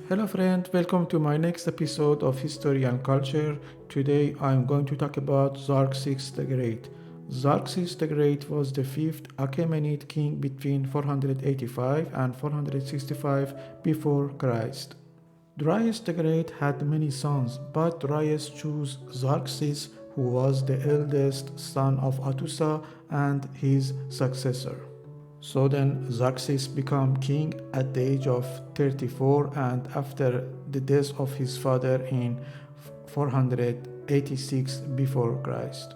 Hello friend, welcome to my next episode of History and Culture. Today I'm going to talk about Xerxes the Great. Xerxes the Great was the fifth Achaemenid king between 485 and 465 before Christ. Darius the Great had many sons, but Darius chose Xerxes, who was the eldest son of Atusa and his successor. So then Xerxes became king at the age of 34 and after the death of his father in 486 before Christ.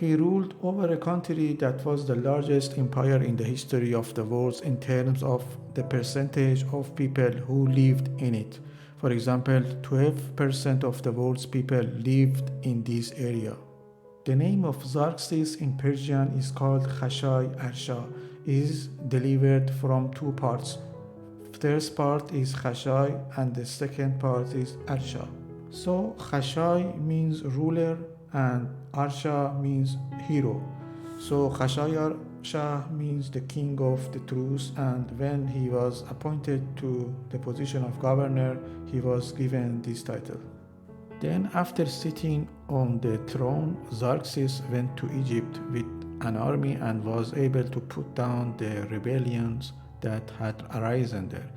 He ruled over a country that was the largest empire in the history of the world in terms of the percentage of people who lived in it. For example, 12% of the world's people lived in this area. The name of Xerxes in Persian is called Khashai-Arsha, is delivered from two parts. First part is Khashai and the second part is Arsha. So Khashai means ruler and Arsha means hero. So Khashayarshah means the king of the truth, and when he was appointed to the position of governor, he was given this title. Then after sitting on the throne, Xerxes went to Egypt with an army and was able to put down the rebellions that had arisen there.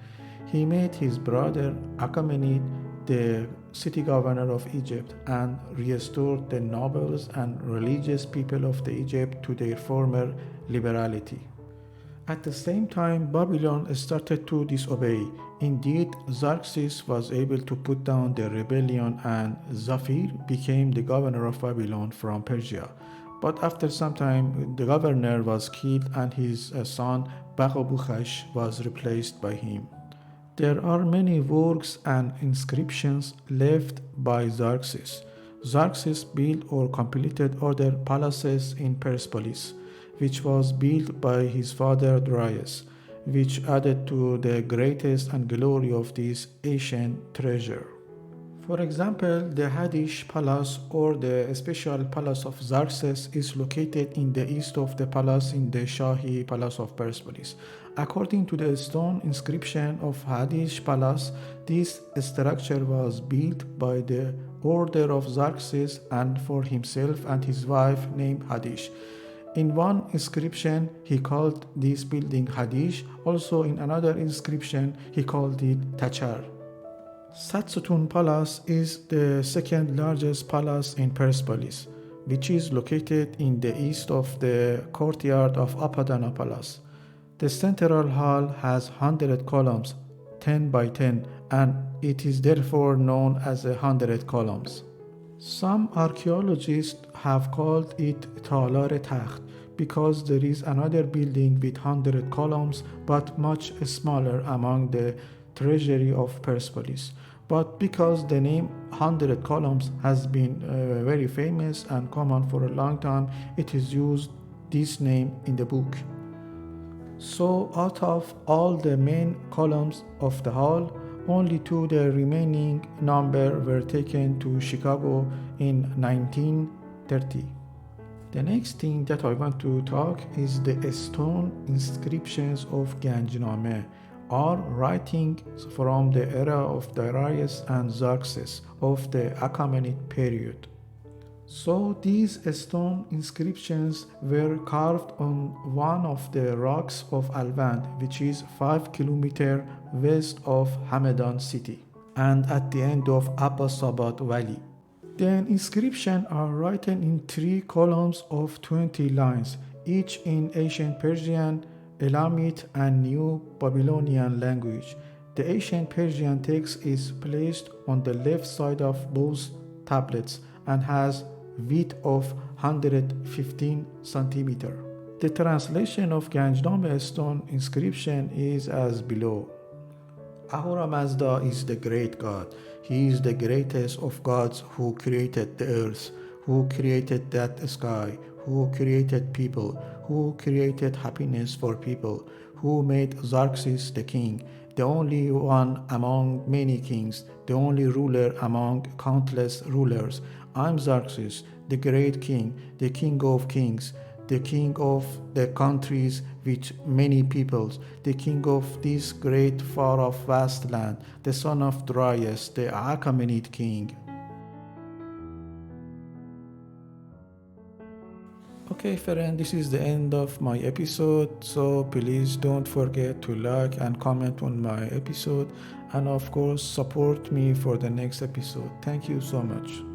He made his brother Achaemenid the city governor of Egypt and restored the nobles and religious people of the Egypt to their former liberality. At the same time, Babylon started to disobey. Indeed, Xerxes was able to put down the rebellion and Zafir became the governor of Babylon from Persia. But after some time, the governor was killed and his son Baqabuchash was replaced by him. There are many works and inscriptions left by Xerxes. Xerxes built or completed other palaces in Persepolis, which was built by his father Darius, which added to the greatness and glory of this ancient treasure. For example, the Hadish Palace or the special palace of Xerxes is located in the east of the palace in the Shahi Palace of Persepolis. According to the stone inscription of Hadish Palace, this structure was built by the order of Xerxes and for himself and his wife named Hadish. In one inscription, he called this building Hadish. Also in another inscription, he called it Tachar. Satsutun Palace is the second largest palace in Persepolis, which is located in the east of the courtyard of Apadana Palace. The central hall has 100 columns, 10 by 10, and it is therefore known as 100 columns. Some archaeologists have called it Talar Takht because there is another building with 100 columns but much smaller among the treasury of Persepolis. But because the name 100 columns has been very famous and common for a long time, it is used this name in the book. So out of all the main columns of the hall, only two the remaining number were taken to Chicago in 1930. The next thing that I want to talk is the stone inscriptions of Ganjnameh, or writings from the era of Darius and Xerxes of the Achaemenid period. So these stone inscriptions were carved on one of the rocks of Alvand, which is 5 kilometers west of Hamadan city and at the end of Abbasabad Valley. The inscriptions are written in 3 columns of 20 lines, each in ancient Persian, Elamite and New Babylonian language. The ancient Persian text is placed on the left side of both tablets and has width of 115 centimeters. The translation of Ganjnameh stone inscription is as below. Ahura Mazda is the great God. He is the greatest of gods who created the earth, who created that sky, who created people, who created happiness for people, who made Xerxes the king, the only one among many kings, the only ruler among countless rulers. I'm Xerxes, the great king, the king of kings, the king of the countries with many peoples, the king of this great far-off vast land, the son of Darius, the Achaemenid king. Okay friend, this is the end of my episode, so please don't forget to like and comment on my episode, and of course support me for the next episode. Thank you so much.